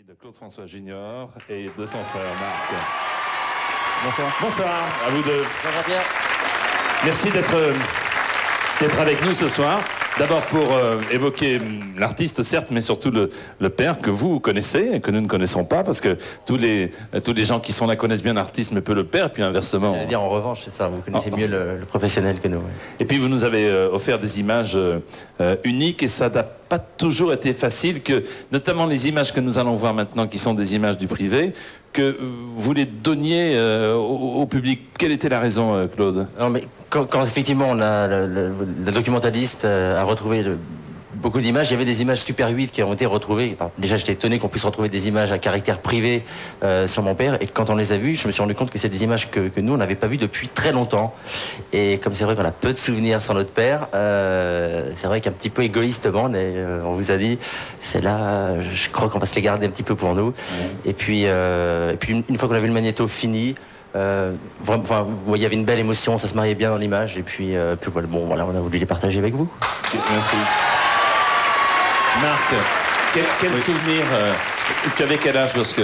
de Claude François Junior et de son frère Marc. Bonsoir. Bonsoir à vous deux. Bonjour Pierre. Merci d'être avec nous ce soir. D'abord pour évoquer l'artiste, certes, mais surtout le père que vous connaissez et que nous ne connaissons pas, parce que tous les gens qui sont là connaissent bien l'artiste, mais peu le père, et puis inversement. Je veux dire, en revanche, c'est ça, vous connaissez mieux le professionnel que nous. Ouais. Et puis vous nous avez offert des images uniques, et ça n'a pas toujours été facile, que notamment les images que nous allons voir maintenant, qui sont des images du privé, que vous les donniez au public. Quelle était la raison, Claude? Non, mais quand effectivement on a le documentaliste a retrouvé beaucoup d'images, il y avait des images Super 8 qui ont été retrouvées. Alors, déjà, j'étais étonné qu'on puisse retrouver des images à caractère privé sur mon père. Et quand on les a vues, je me suis rendu compte que c'est des images que nous, on n'avait pas vues depuis très longtemps. Et comme c'est vrai qu'on a peu de souvenirs sans notre père, c'est vrai qu'un petit peu égoïstement, on vous a dit, c'est là, je crois qu'on va se les garder un petit peu pour nous. Et puis une fois qu'on a vu le magnéto fini, vraiment, il y avait une belle émotion, ça se mariait bien dans l'image. Et puis voilà, bon, voilà, on a voulu les partager avec vous. Merci. Marc, quel souvenir tu avais quel âge lorsque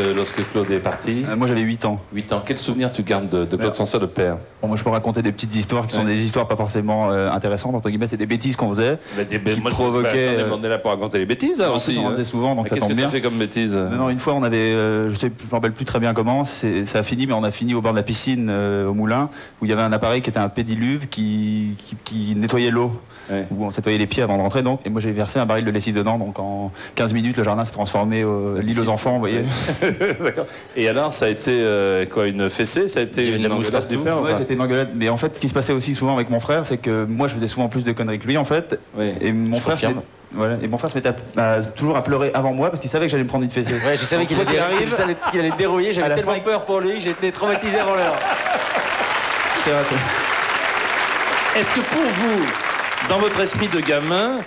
Claude est parti? Moi j'avais 8 ans. 8 ans. Quel souvenir tu gardes de Claude François, le père? Bon, moi je peux raconter des petites histoires qui sont des histoires pas forcément intéressantes, entre guillemets, c'est des bêtises qu'on faisait. Qui provoquaient. On est là pour raconter les bêtises hein, aussi. On en faisait souvent, donc ça tombe bien. Qu'est-ce que tu as fait comme bêtises? Non, une fois on avait, je me rappelle plus très bien comment, ça a fini, mais on a fini au bord de la piscine au Moulin, où il y avait un appareil qui était un pédiluve qui nettoyait l'eau. Ouais. Où on nettoyait les pieds avant de rentrer, donc, et moi j'ai versé un baril de lessive dedans, donc en 15 minutes le jardin s'est transformé en l'île aux enfants, vous voyez. D'accord. Et alors ça a été quoi, une fessée? Ça a été une engueulade du père? Ouais, c'était une engueulade, mais en fait ce qui se passait aussi souvent avec mon frère, c'est que moi je faisais souvent plus de conneries que lui en fait, et mon frère se mettait toujours à pleurer avant moi parce qu'il savait que j'allais me prendre une fessée. Ouais, je savais qu'il allait dérouiller, j'avais tellement peur pour lui, j'étais traumatisé avant l'heure. Est-ce que pour vous, dans votre esprit de gamin,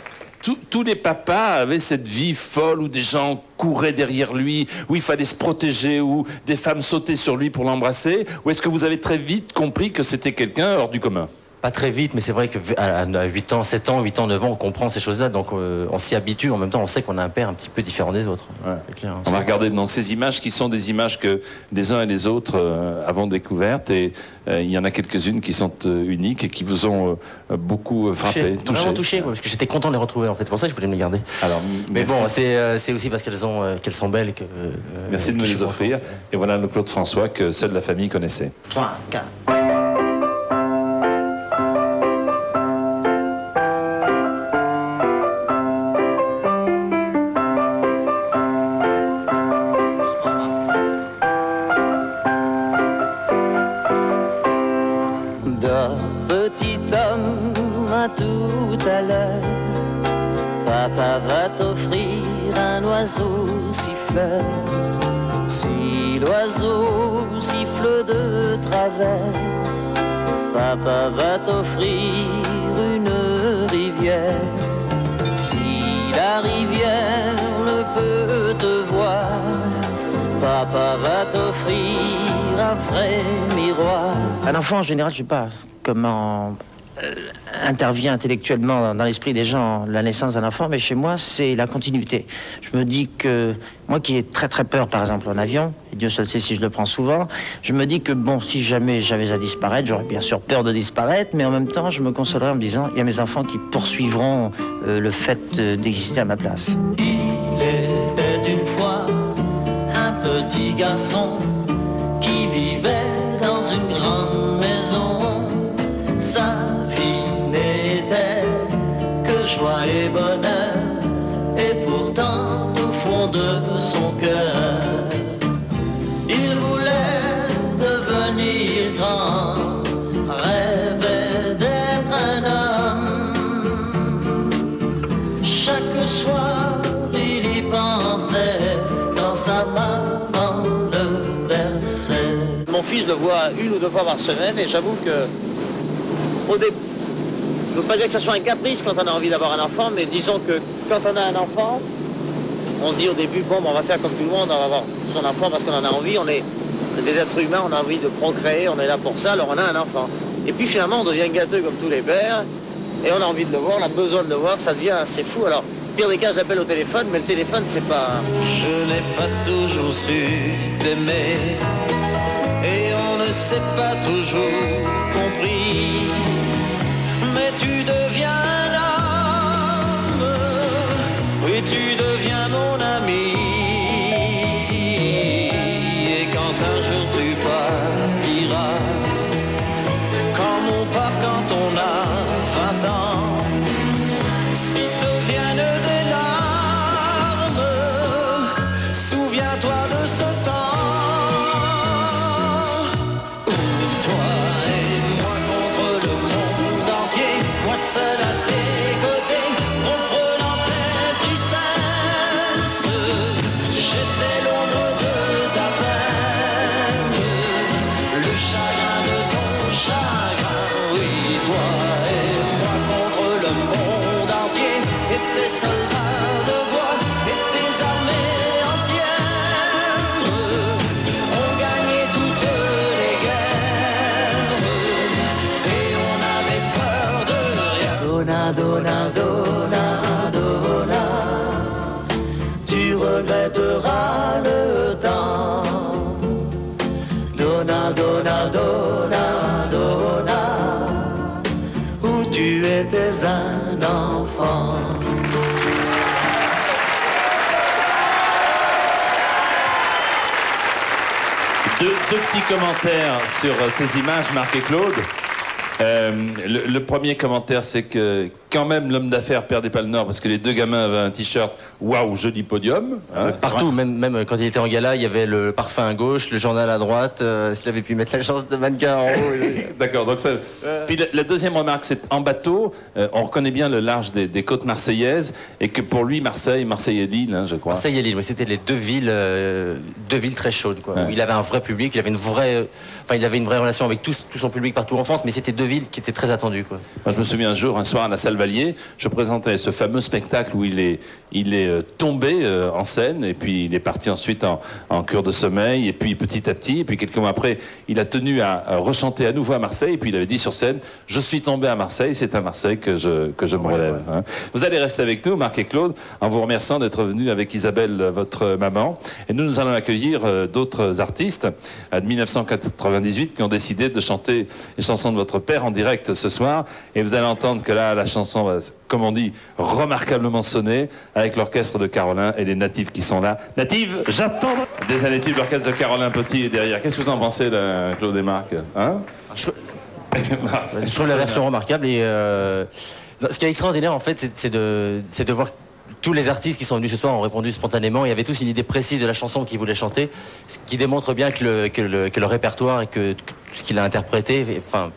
tous les papas avaient cette vie folle où des gens couraient derrière lui, où il fallait se protéger, où des femmes sautaient sur lui pour l'embrasser? Ou est-ce que vous avez très vite compris que c'était quelqu'un hors du commun? Pas très vite, mais c'est vrai qu'à 8 ans, 7 ans, 8 ans, 9 ans, on comprend ces choses-là, donc on s'y habitue. En même temps, on sait qu'on a un père un petit peu différent des autres. Ouais. Clair, hein, on va regarder donc ces images qui sont des images que les uns et les autres avons découvertes, et il y en a quelques-unes qui sont uniques et qui vous ont beaucoup frappé, touché. Vraiment touché, parce que j'étais content de les retrouver en fait. C'est pour ça que je voulais me les garder. Alors, mais bon, c'est aussi parce qu'elles sont belles que. Merci de me les offrir. Et voilà le Claude François que seule la famille connaissait. 3, 4. Petit homme, à tout à l'heure, papa va t'offrir un oiseau siffleur. Si l'oiseau siffle de travers, papa va t'offrir une rivière. Si la rivière ne peut te voir, papa va t'offrir un vrai miroir. Un enfant, en général, je ne sais pas comment intervient intellectuellement dans l'esprit des gens la naissance d'un enfant, mais chez moi, c'est la continuité. Je me dis que, moi qui ai très très peur, par exemple, en avion, et Dieu seul sait si je le prends souvent, je me dis que, bon, si jamais j'avais à disparaître, j'aurais bien sûr peur de disparaître, mais en même temps, je me consolerais en me disant, il y a mes enfants qui poursuivront le fait d'exister à ma place. Il était une fois un petit garçon qui vivait dans une grande maison. Sa vie n'était que joie et bonheur, et pourtant au fond de son cœur, il voulait devenir grand, rêvait d'être un homme. Chaque soir il y pensait quand sa maman le berçait. Mon fils le voit 1 ou 2 fois par semaine, et j'avoue que je ne veux pas dire que ce soit un caprice quand on a envie d'avoir un enfant, mais disons que quand on a un enfant, on se dit au début, bon, on va faire comme tout le monde, on va avoir son enfant parce qu'on en a envie, on est des êtres humains, on a envie de procréer, on est là pour ça, alors on a un enfant. Et puis finalement, on devient gâteux comme tous les pères, et on a envie de le voir, on a besoin de le voir, ça devient assez fou. Alors, pire des cas, j'appelle au téléphone, mais le téléphone, c'est pas... Je n'ai pas toujours su t'aimer et on ne s'est pas toujours compris. Mais tu deviens un homme, oui tu deviens mon ami. Et quand un jour tu partiras, comme on part quand on a 20 ans, si te viennent des larmes, souviens-toi de ce temps où toi et moi contre le monde entier, moi seul à tes côtés, comprenant tes tristesses, j'étais l'ombre de ta peine, le chagrin de ton chagrin. Oui, toi et moi contre le monde entier, et tes soldats de bois, et tes armées entières ont gagné toutes les guerres, et on avait peur de rien. Dona, dona, dona, dona, tu regretteras le temps. Dona, dona, dona, dona, où tu étais un enfant. Deux petits commentaires sur ces images, Marc et Claude. Le premier commentaire, c'est que quand même l'homme d'affaires perdait pas le nord parce que les deux gamins avaient un t-shirt « Waouh, joli podium hein, ». Partout, même quand il était en gala, il y avait le parfum à gauche, le journal à droite. S'il avait pu mettre la chance de mannequin en haut. D'accord, donc ça... Puis la deuxième remarque, c'est en bateau, on reconnaît bien le large des côtes marseillaises et que pour lui, Marseille et Lille, hein, je crois. Marseille et Lille, oui, c'était les deux villes très chaudes, quoi. Ouais. Où il avait un vrai public, il avait une vraie relation avec tout son public partout en France, mais c'était deux villes qui étaient très attendues, quoi. Moi, je me souviens un jour, un soir à la Salle Vallier, je présentais ce fameux spectacle où il est tombé en scène et puis il est parti ensuite en cure de sommeil et puis petit à petit, et puis quelques mois après, il a tenu à rechanter à nouveau à Marseille et puis il avait dit sur scène « Je suis tombé à Marseille, c'est à Marseille que je me relève ». Hein. Vous allez rester avec nous, Marc et Claude, en vous remerciant d'être venus avec Isabelle, votre maman. Et nous allons accueillir d'autres artistes de 1998 qui ont décidé de chanter les chansons de votre père en direct ce soir. Et vous allez entendre que là, la chanson va, comme on dit, remarquablement sonner avec l'orchestre de Carolin et les natifs qui sont là. Native, j'attends des années tubes, l'orchestre de Carolin Petit est derrière. Qu'est-ce que vous en pensez, là, Claude et Marc hein? Je trouve la version remarquable et ce qui est extraordinaire en fait c'est de voir tous les artistes qui sont venus ce soir ont répondu spontanément et avaient tous une idée précise de la chanson qu'ils voulaient chanter, ce qui démontre bien que le répertoire et que ce qu'il a interprété, enfin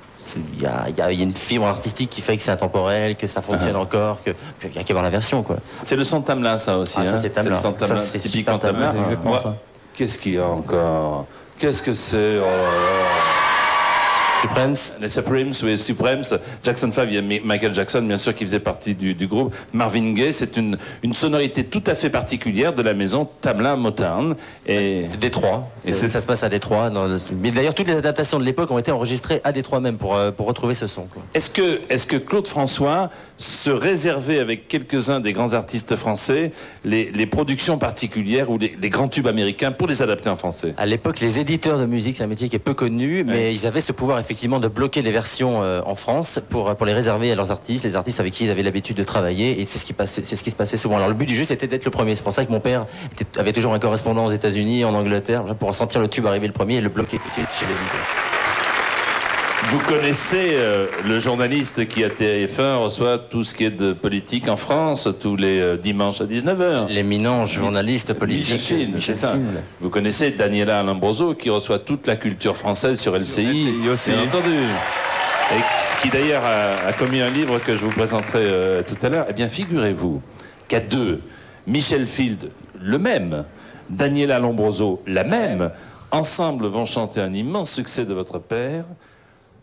il y a une fibre artistique qui fait que c'est intemporel, que ça fonctionne encore, qu'il n'y a qu'à voir la version, quoi. C'est le son de Tamelin, ça aussi. Ah, ça, hein c'est Tamelin. le son de Tamelin. Ça, c'est typiquement super Tamelin. Exactement ça. Qu'est-ce qu'il y a encore? Qu'est-ce que c'est? Oh là là. Supremes. Les Supremes, oui, Supremes. Jackson 5, il y a Michael Jackson, bien sûr, qui faisait partie du groupe. Marvin Gaye, c'est une sonorité tout à fait particulière de la maison Tamelin Motown. Et c'est Détroit. Et ça se passe à Détroit. Mais d'ailleurs, toutes les adaptations de l'époque ont été enregistrées à Détroit même pour retrouver ce son, quoi. Est-ce que Claude François se réservait avec quelques-uns des grands artistes français les productions particulières ou les grands tubes américains pour les adapter en français? À l'époque, les éditeurs de musique, c'est un métier qui est peu connu, mais ils avaient ce pouvoir effectivement de bloquer les versions en France pour les réserver à leurs artistes, les artistes avec qui ils avaient l'habitude de travailler, et c'est ce qui se passait souvent. Alors le but du jeu, c'était d'être le premier. C'est pour ça que mon père avait toujours un correspondant aux États-Unis, en Angleterre, pour sentir le tube arriver le premier et le bloquer tout de suite chez les éditeurs. Vous connaissez le journaliste qui à TF1 reçoit tout ce qui est de politique en France tous les dimanches à 19h. L'éminent journaliste politique. C'est ça. Vous connaissez Daniela Lombroso qui reçoit toute la culture française sur LCI, aussi. bien entendu. Et qui d'ailleurs a commis un livre que je vous présenterai tout à l'heure. Eh bien, figurez-vous qu'à deux, Michel Field, le même, Daniela Lombroso, la même, ensemble vont chanter un immense succès de votre père,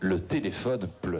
Le téléphone pleure.